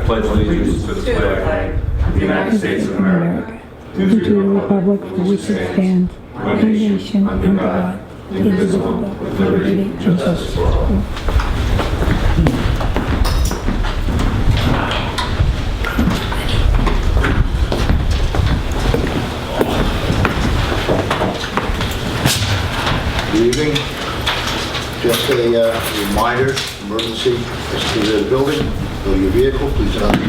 pledge allegiance to the flag of the United States of America, and to the republic for which it stands, one nation, under God, indivisible, with liberty and justice for all. Good evening. Just a reminder, emergency, as to the building, or your vehicle, please do not be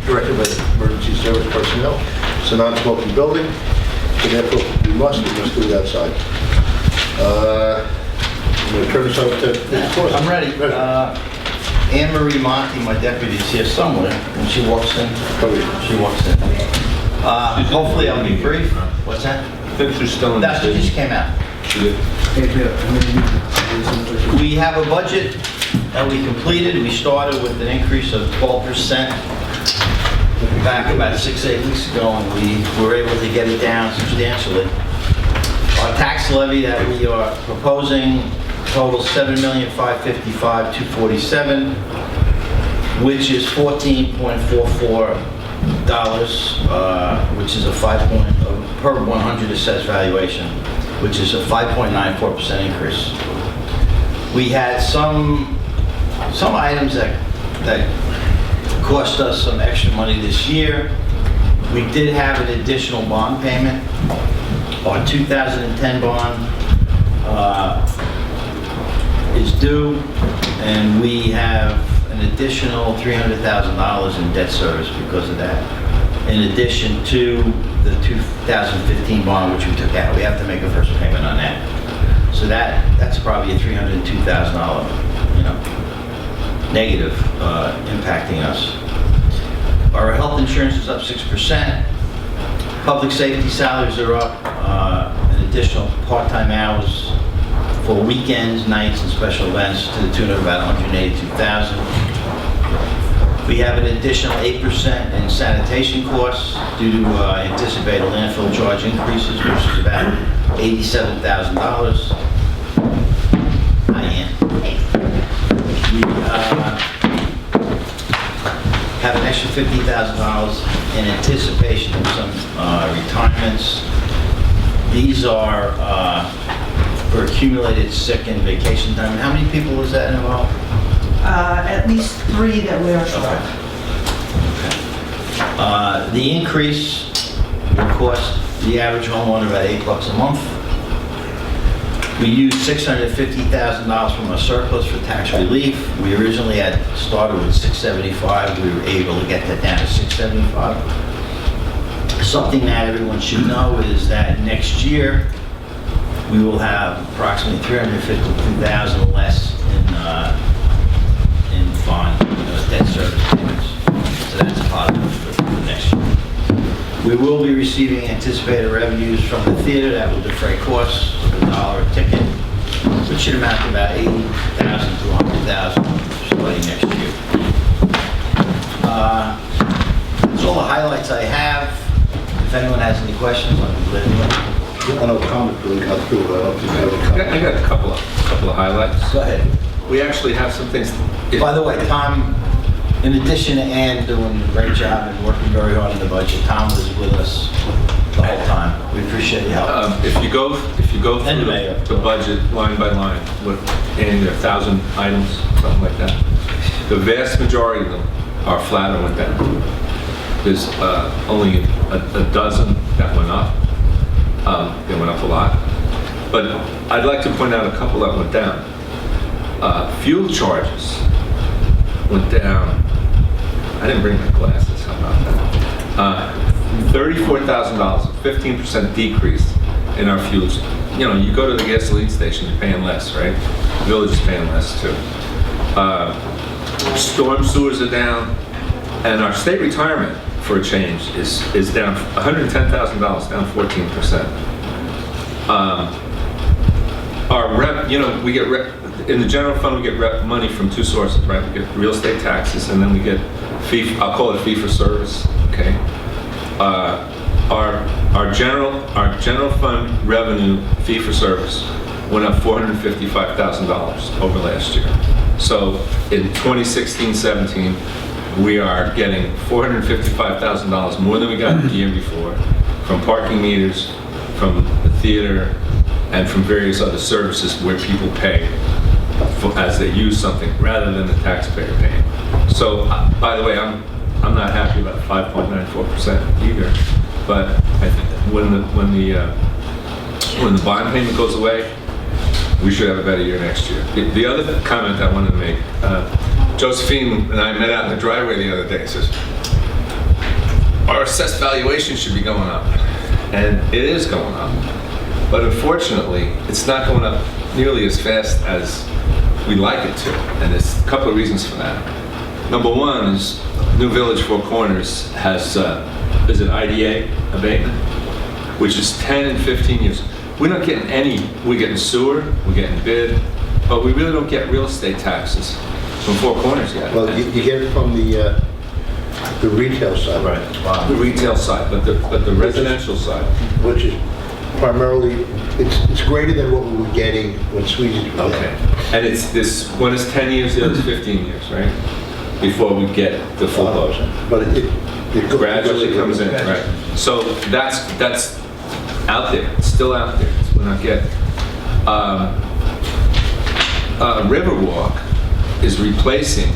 directed by the emergency service personnel. It's a non-smoking building, so therefore we must do it outside. I'm going to turn this over to... I'm ready. Anne Marie Monte, my deputy, is here somewhere, and she walks in. She walks in. Hopefully I'll be brief. What's that? I think she's still in the She just came out. We have a budget that we completed. We started with an increase of 12% back about 6-8 weeks ago, and we were able to get it down substantially. Our tax levy that we are proposing totals $7,555,247, which is $14.44, which is a 5 point per 100 assessed valuation, which is a 5.94% increase. We had some items that cost us some extra money this year. We did have an additional bond payment. Our 2010 bond is due, and we have an additional $300,000 in debt service because of that, in addition to the 2015 bond, which we took out. We have to make a first payment on that. So that's probably a $302,000, negative impacting us. Our health insurance is up 6%. Public safety salaries are up, an additional part-time hours for weekends, nights, and special events to the tune of about $182,000. We have an additional 8% in sanitation costs due to anticipated landfill charge increases, which is about $87,000. Hi, Ann. We have an extra $50,000 in anticipation of some retirements. These are for accumulated sick and vacation time. How many people is that involved? At least 3 that we are short. Okay. The increase will cost the average homeowner about $8 a month. We used $650,000 from our surplus for tax relief. We originally had started with $675. We were able to get that down to $675. Something that everyone should know is that next year we will have approximately $352,000 less in bond debt service payments. So that's a positive for next year. We will be receiving anticipated revenues from the theater that will defray costs of $1 a ticket, which should amount to about $80,000 to $100,000 starting next year. That's all the highlights I have. If anyone has any questions, I'll be glad to answer. I know comment really got through, but I don't think I have a comment. I got a couple of highlights. Go ahead. We actually have some things. By the way, Tom, in addition to Ann doing a great job and working very hard on the budget, Tom was with us the whole time. We appreciate your help. If you go And the through mayor. the budget line by line, and there are 1,000 items, something like that, the vast majority of them are flat or went down. There's only a dozen that went up. They went up a lot. But I'd like to point out a couple that went down. Fuel charges went down. I didn't bring my glasses, how about that? $34,000, 15% decrease in our fuels. You go to the gasoline station, you're paying less, right? The village is paying less too. Storm sewers are down, and our state retirement, for a change, is down $110,000, down 14%. Our rep, we get in the general fund, we get rep money from 2 sources, right? We get real estate taxes, and then we get I'll call it fee for service, okay? Our general fund revenue fee for service went up $455,000 over last year. So in 2016-17, we are getting $455,000 more than we got the year before from parking meters, from the theater, and from various other services where people pay as they use something rather than the taxpayer paying. So, by the way, I'm not happy about 5.94% either. But I think when the bond payment goes away, we should have a better year next year. The other comment I wanted to make, Josephine and I met out in the driveway the other day. Says our assessed valuation should be going up, and it is going up. But unfortunately, it's not going up nearly as fast as we'd like it to, and there's a couple of reasons for that. Number one is New Village Four Corners has is an IDA abatement, which is 10 and 15 years. We're not getting any. We're getting sewer, we're getting bid, but we really don't get real estate taxes from Four Corners yet. Well, you get it from the retail side. Right. Wow. The retail side, but the residential side. Which is primarily, it's greater than what we were getting when Sweezy's was Okay. there. And it's this, one is 10 years, the other is 15 years, right? Before we get the full load. But it Gradually comes in, right? So that's out there, it's still out there. We're not getting. Riverwalk is replacing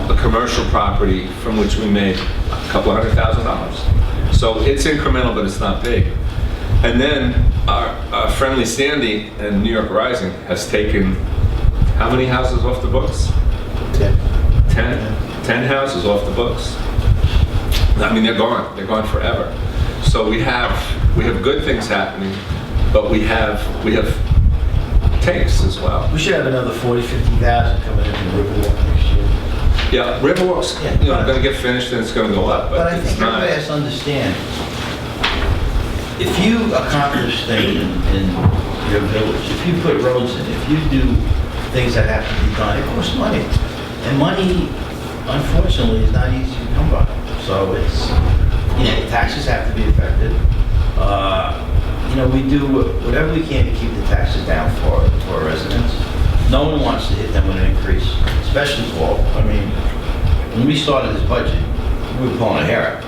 a commercial property from which we made a couple $100,000. So it's incremental, but it's not big. And then our friendly Sandy and New York Rising has taken how many houses off the books? 10 houses off the books. I mean, they're gone forever. So we have good things happening, but we have takes as well. We should have another 40,000-50,000 coming in from Riverwalk next year. Yeah, Riverwalk's going to get finished and it's going to go up, But I but it's think everybody not. has to understand, if you accomplish things in your village, if you put roads in, if you do things that have to be done, it costs money. And money, unfortunately, is not easy to come by. So it's, taxes have to be affected. We do whatever we can to keep the taxes down for our residents. No one wants to hit them with an increase, especially Paul. I mean, when we started this budget, we were pulling a hair out.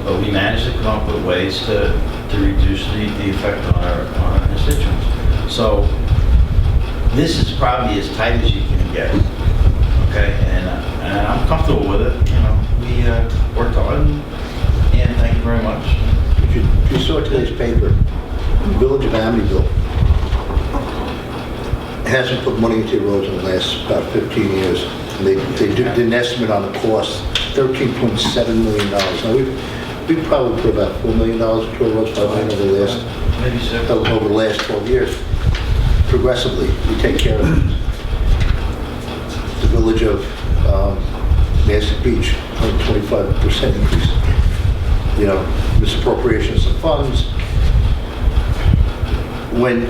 But we managed to come up with ways to reduce the effect on our constituents. So this is probably as tight as you can get. Okay, and I'm comfortable with it. We worked hard, and thank you very much. If you saw today's paper, the Village of Amityville hasn't put money into roads in the last about 15 years. And they did an estimate on the cost, $13.7 million. Now, we probably put about $4 million into roads, $5 million over the last 12 years. Progressively, we take care of it. The Village of Massac Beach, 125% increase. Misappropriations of funds. When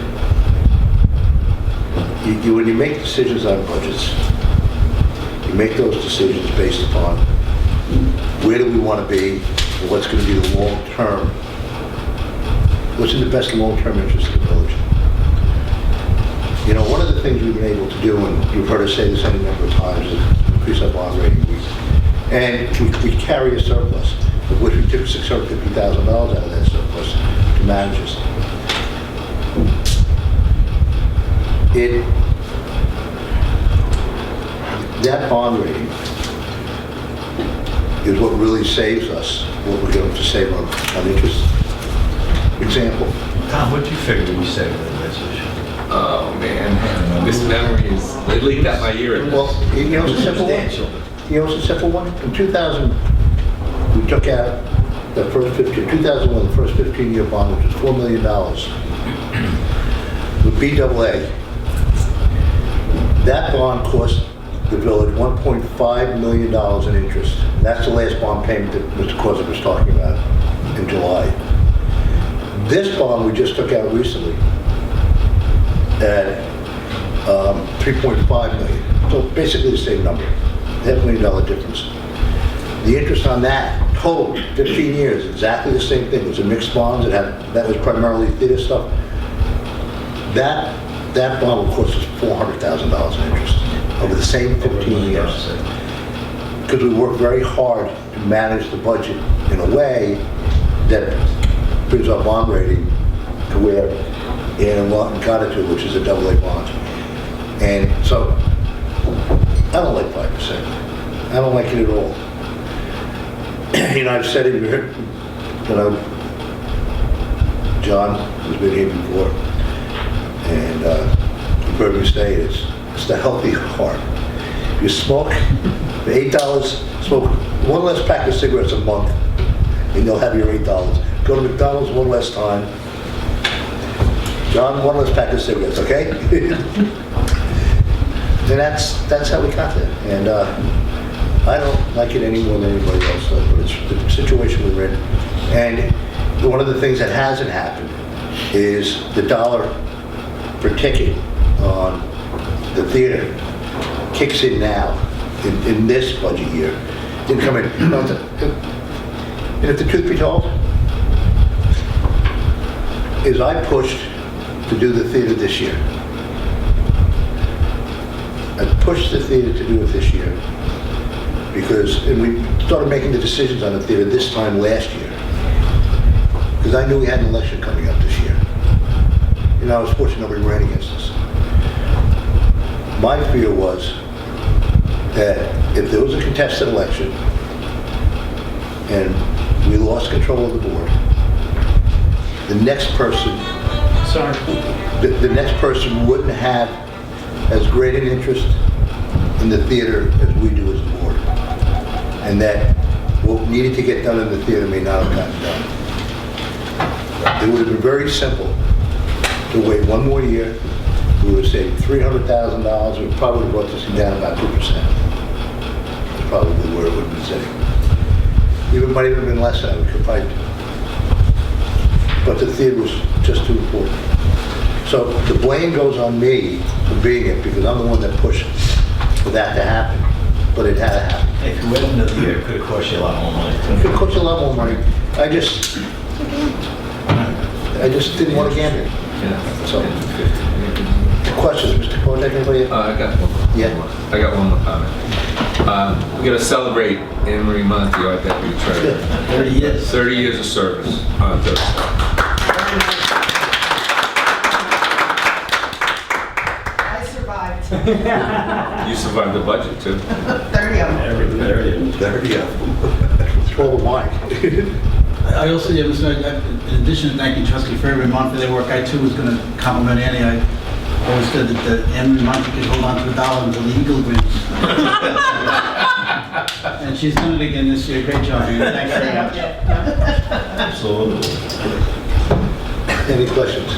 you make decisions on budgets, you make those decisions based upon where do we want to be and what's going to be the long-term, what's in the best long-term interest of the village. One of the things we've been able to do, and you've heard us say this any number of times, is increase our bond rating. And we carry a surplus, of which we took $650,000 out of that surplus to manage this. That bond rating is what really saves us what we're going to save on interest. Example. Tom, what did you figure we saved with this issue? Oh man, this memory is, it leaked out my ear. Well, it's a simple one. It's a simple one. In 2000, we took out the first 2001, the first 15-year bond, which was $4 million. With BAA, that bond cost the village $1.5 million in interest. That's the last bond payment that Mr. Krawczyk was talking about in July. This bond we just took out recently at $3.5 million. So basically the same number, $5 million difference. The interest on that, total, 15 years, exactly the same thing. It was a mixed bonds. That was primarily theater stuff. That bond would cost us $400,000 in interest over the same 15 years. because we work very hard to manage the budget in a way that brings our bond rating to where Ann got it to, which is a AA bond. And so, I don't like 5%. I don't like it at all. You know, I've said it here, you know, John has been here before, and you've heard me say it's the healthy heart. You smoke for $8, smoke one less pack of cigarettes a month, and you'll have your $8. Go to McDonald's one less time. John, one less pack of cigarettes, okay? And that's how we got there. And I don't like it any more than anybody else does, but it's the situation we're in. And one of the things that hasn't happened is the dollar per ticket on the theater kicks in now in this budget year. Didn't come in. And if the truth be told, is I pushed to do the theater this year. I pushed the theater to do it this year because, and we started making the decisions on the theater this time last year because I knew we had an election coming up this year. You know, I was fortunate nobody ran against us. My fear was that if there was a contested election and we lost control of the board, the next person, the next person wouldn't have as great an interest in the theater as we do as a board. And that what needed to get done in the theater may not have gotten done. It would have been very simple to wait one more year. We would have saved $300,000. We probably brought this thing down about 2%. That's probably where it would have been sitting. Even might even have been less than that. We could probably, but the theater was just too important. So the blame goes on me for being it because I'm the one that pushed for that to happen. But it had to happen. If you waited another year, it could have cost you a lot more money. It could cost you a lot more money. I just didn't want to gamble. Yeah. So, questions, Mr. Bogack, anybody? I got one. Yeah. I got one more comment. We're going to celebrate Anne Marie Monte, our deputy treasurer. 30 years. 30 years of service on Thursday. I survived. You survived the budget, too. 30 of them. There it is. There you go. It's all of mine. I also, yeah, Mr. Mayor, in addition to thanking Trustee Ferb and Monte for their work, I too was going to compliment Annie. I always said that Anne and Monte could hold on to $1 until the eagle wins. And she's done it again this year. Great job, Annie. Thanks very much. Absolutely. Any questions?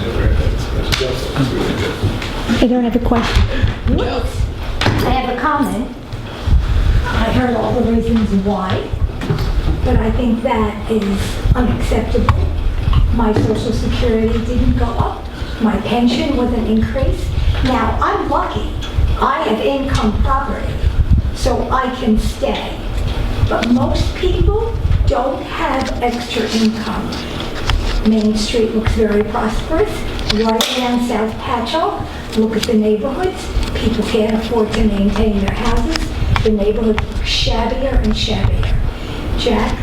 I don't have a question. I have a comment. I heard all the reasons why, but I think that is unacceptable. My Social Security didn't go up. My pension wasn't increased. Now, I'm lucky. I have income property, so I can stay. But most people don't have extra income. Main Street looks very prosperous. Right around South Patchogue, look at the neighborhoods. People can't afford to maintain their houses. The neighborhoods look shabbier and shabbier. Jack,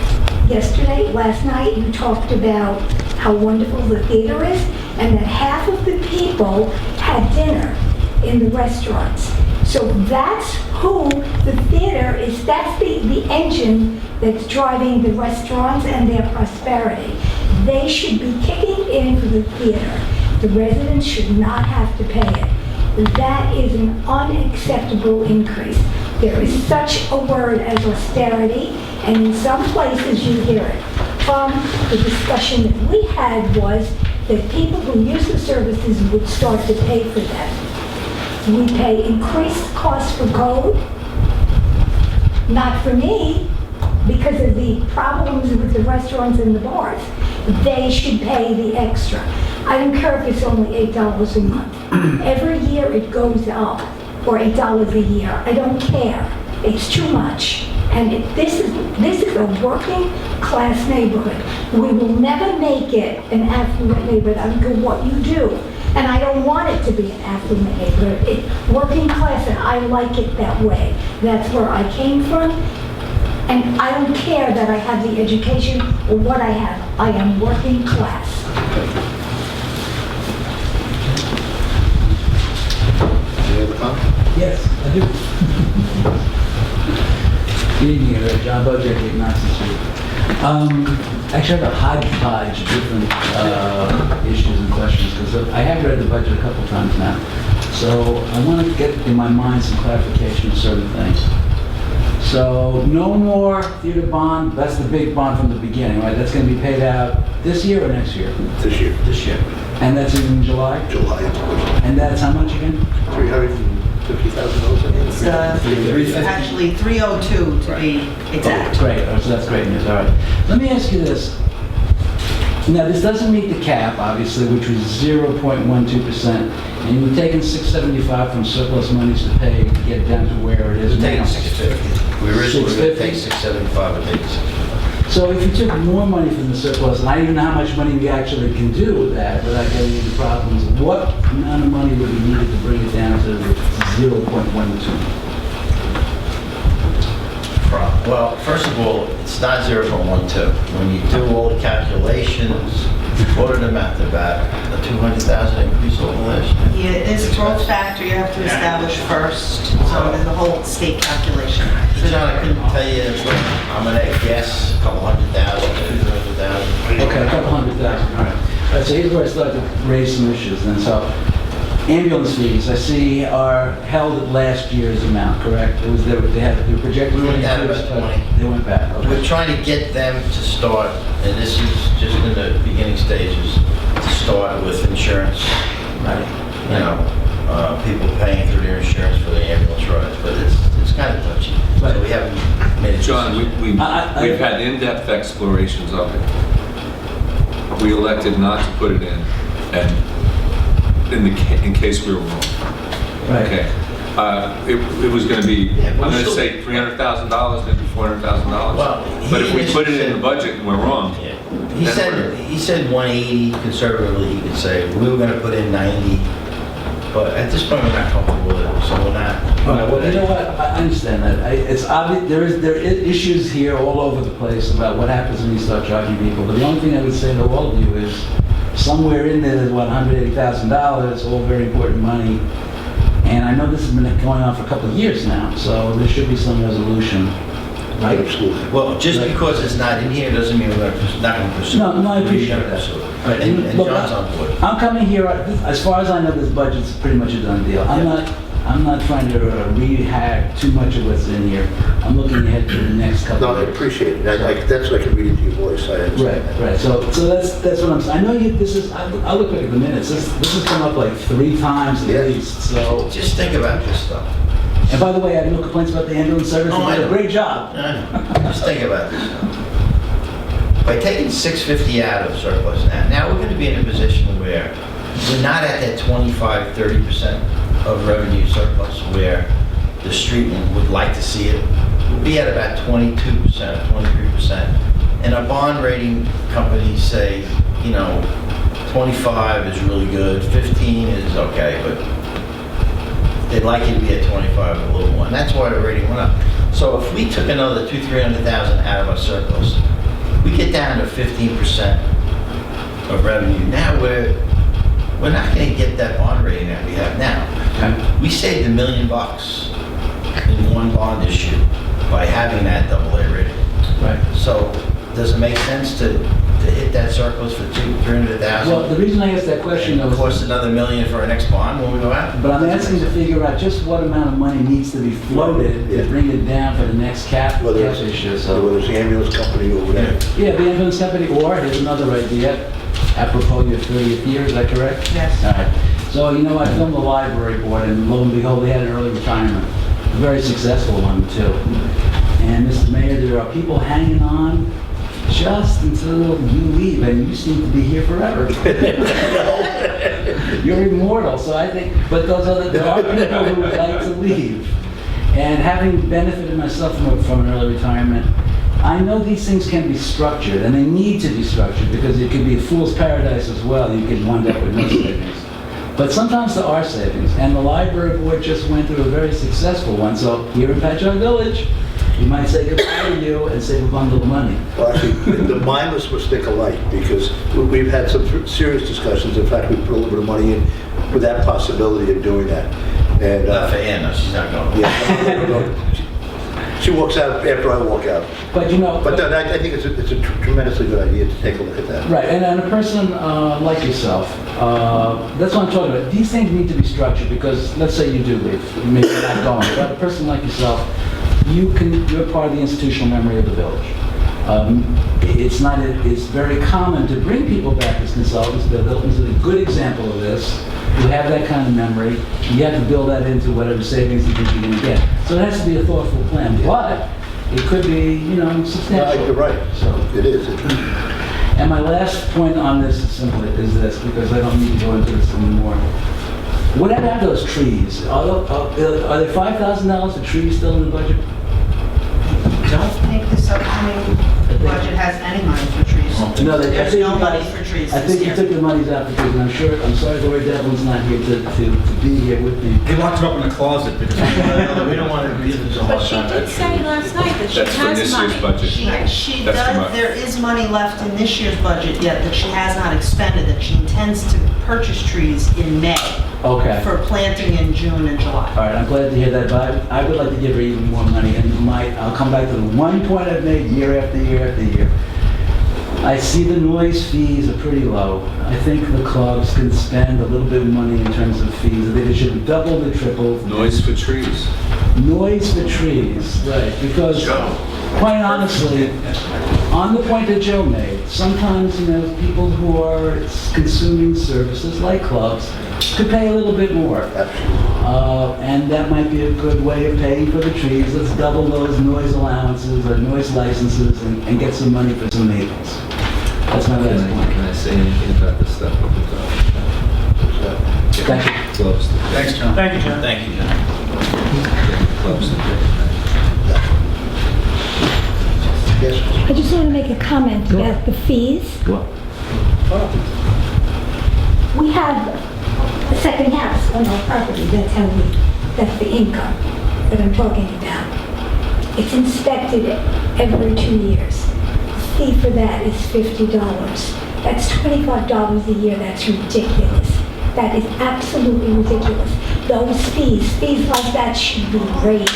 last night, you talked about how wonderful the theater is, and that half of the people had dinner in the restaurants. So that's who the theater is, that's the engine that's driving the restaurants and their prosperity. They should be kicking in for the theater. The residents should not have to pay it. That is an unacceptable increase. There is such a word as austerity, and in some places you hear it. From the discussion that we had was that people who use the services would start to pay for them. We pay increased costs for code, not for me, because of the problems with the restaurants and the bars. They should pay the extra. I don't care if it's only $8 a month. Every year it goes up, or $8 a year. I don't care. It's too much. And this is a working class neighborhood. We will never make it an affluent neighborhood. I don't care what you do. And I don't want it to be an affluent neighborhood. It's working class, and I like it that way. That's where I came from. And I don't care that I have the education or what I have. I am working class. Any other comments? Yes, I do. Good evening, John Bogack, 8 Knoxon Street. Actually, I have a hodgepodge of different issues and questions, because I have read the budget a couple times now. So I want to get in my mind some clarification of certain things. So no more theater bond, that's the big bond from the beginning, right? That's going to be paid out this year or next year? This year. This year. And that's in July? July. And that's how much again? $350,000. It's actually 302 to be exact. Great, oh, so that's great news, all right. Let me ask you this. Now, this doesn't meet the cap, obviously, which was 0.12%, and you've taken $675 from surplus monies to pay to get down to where it is We're taking now. $650. We originally were going to take $650? $675, we're taking $650. So if you took more money from the surplus, and I don't even know how much money we actually can do with that without getting into problems, what amount of money would be needed to bring it down to 0.12? Well, first of all, it's not 0.12. When you do all the calculations, order them out, they're about a $200,000 increase over last year. Yeah, this growth factor you have to establish first, so there's a whole state calculation. So John, I couldn't tell you, but I'm gonna guess a couple $100,000, $200,000. Okay, a couple $100,000, all right. All right, so here's where I start to raise some issues then. So ambulance fees, I see, are held at last year's amount, correct? It was, they were projected. We went down about 20. They went back, okay. We're trying to get them to start, and this is just in the beginning stages, to start with insurance. Right. You know, people paying through their insurance for the ambulance rides, but it's kind of touchy. Right. So we haven't made it. John, we've I- had in-depth explorations of it. We elected not to put it in, and in case we were wrong. Right. Okay. It was going to be, Yeah, I'm but going to still- say $300,000, maybe $400,000. Well, But if we he put it in said- the budget and we're wrong, Yeah. then He said 180 conservatively, he could say, we were gonna put in 90, but at this point, we're not comfortable with it, so we're not. All right, well, you know what, I understand that. It's obvious, there is issues here all over the place about what happens when you start charging people, but the only thing I would say to all of you is, somewhere in there, there's $180,000, all very important money, and I know this has been going on for a couple of years now, so there should be some resolution, right? Absolutely. Well, just because it's not in here doesn't mean we're not gonna pursue it. No, I appreciate We're gonna that. pursue it. Right. And Look, John's on board. I'm coming here, as far as I know, this budget's pretty much a done deal. I'm not trying to rehack too much of what's in here. I'm looking ahead to the next couple No, of I years. appreciate it. That's what I can read into your voice. I understand Right, that. right. So that's what I'm saying. I know this is, I look back at the minutes, this has come up like 3 times at Yeah. least, so. Just think about this stuff. And by the way, I have no complaints about the ambulance service. Oh, They I did a know. great job. I know. Just think about this stuff. By taking $650 out of surplus now we're gonna be in a position where we're not at that 25-30% of revenue surplus where the street would like to see it. We'll be at about 22%, 23%. And our bond rating companies say, 25 is really good, 15 is okay, but they'd like you to be at 25 or a little more. And that's why the rating went up. So if we took another $200,000-300,000 out of our surplus, we get down to 15% of revenue. Now we're not going to get that bond rating that we have now. Okay. We saved $1 million in one bond issue by having that AA rating. Right. So does it make sense to hit that surplus for $300,000? Well, the reason I asked that question And though cost is, another $1 million for our next bond when we go out? but I'm asking to figure out just what amount of money needs to be floated Yeah. to bring it down for the next cap Whether it's issue, whether so. it's the ambulance company or whatever. Yeah, the ambulance company, or here's another idea, apropos your 30th year, is that correct? Yes. All right. So, I filmed the library board, and lo and behold, they had an early retirement. A very successful one, too. And Mrs. Mayor, there are people hanging on just until you leave, and you seem to be here forever. You're immortal, so I think, but there are people who would like to leave. And having benefited myself from an early retirement, I know these things can be structured, and they need to be structured, because it could be a fool's paradise as well. You could wind up with no savings. But sometimes there are savings, and the library board just went through a very successful one. So here in Patchogue Village, You might say goodbye to you and save a bundle of money. Well, actually, the mindless mistake alike, because we've had some serious discussions. In fact, we put a little bit of money in with that possibility of doing that. And Not for Anna, she's not going. yeah, she walks out after I walk out. But you know... But I think it's a tremendously good idea to take a look at that. Right, and a person like yourself, that's what I'm talking about. These things need to be structured because, let's say you do leave, maybe you're not going, but a person like yourself, you're part of the institutional memory of the village. It's very common to bring people back as consultants. The Hilton's a good example of this. You have that kind of memory. You have to build that into whatever savings you think you're going to get. So it has to be a thoughtful plan, but it could be, you know, substantial. You're right. So It is. and my last point on this is simply this, because I don't need to go into this anymore. What about those trees? Are there $5,000 for trees still in the budget? I don't think this upcoming budget has any money for trees. No, There's no money for trees I this think you year. took the monies out because I'm sorry Lord Devlin's not here to be here with me. He locked it up in the closet because We don't want to give this a But hard she time. did say last night that she That's for this has year's money. budget. She That's does, correct. there is money left in this year's budget yet that she has not expended, that she intends to purchase trees in May Okay. for planting in June and July. All right, I'm glad to hear that, but I would like to give her even more money. And I'll come back to the one point I've made year after year after year. I see the noise fees are pretty low. I think the clubs can spend a little bit of money in terms of fees. I think it should double the triple. Noise for trees. Noise for trees, right, because quite honestly, on the point that Joe made, sometimes, you know, people who are consuming services like clubs could pay a little bit more. And that might be a good way of paying for the trees. Let's double those noise allowances or noise licenses and get some money for some neighbors. That's my last point. Can I say anything about this stuff? Thank you. Clubs. Thanks, John. Thank you, John. Thank you, John. Clubs. Yes. I just want to make a comment Go. about the fees. Go on. We have a second house on our property, that's the income that I'm talking about. It's inspected every 2 years. The fee for that is $50. That's $25 a year, that's ridiculous. That is absolutely ridiculous. Those fees like that should be raised.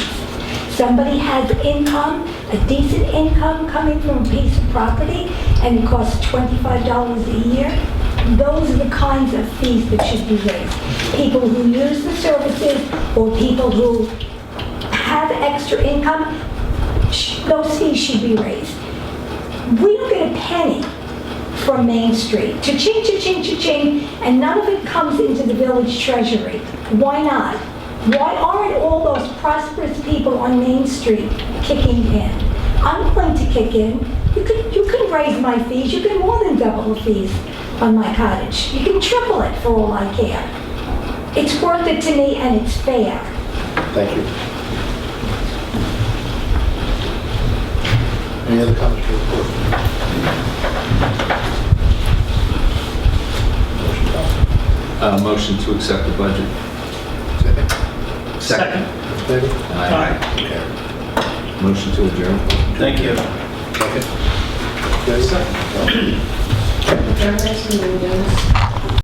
Somebody has income, a decent income coming from a piece of property, and it costs $25 a year. Those are the kinds of fees that should be raised. People who use the services or people who have extra income, those fees should be raised. We don't get a penny from Main Street. Cha-ching, cha-ching, cha-ching, and none of it comes into the village treasury. Why not? Why aren't all those prosperous people on Main Street kicking in? I'm going to kick in. You can raise my fees. You can more than double the fees on my cottage. You can triple it for all I care. It's worth it to me and it's fair. Thank you. Any other comments for the board? Motion to accept the budget. Second. Favor? Aye. Okay. Motion to adjourn. Thank you. Second. Okay. Journalists and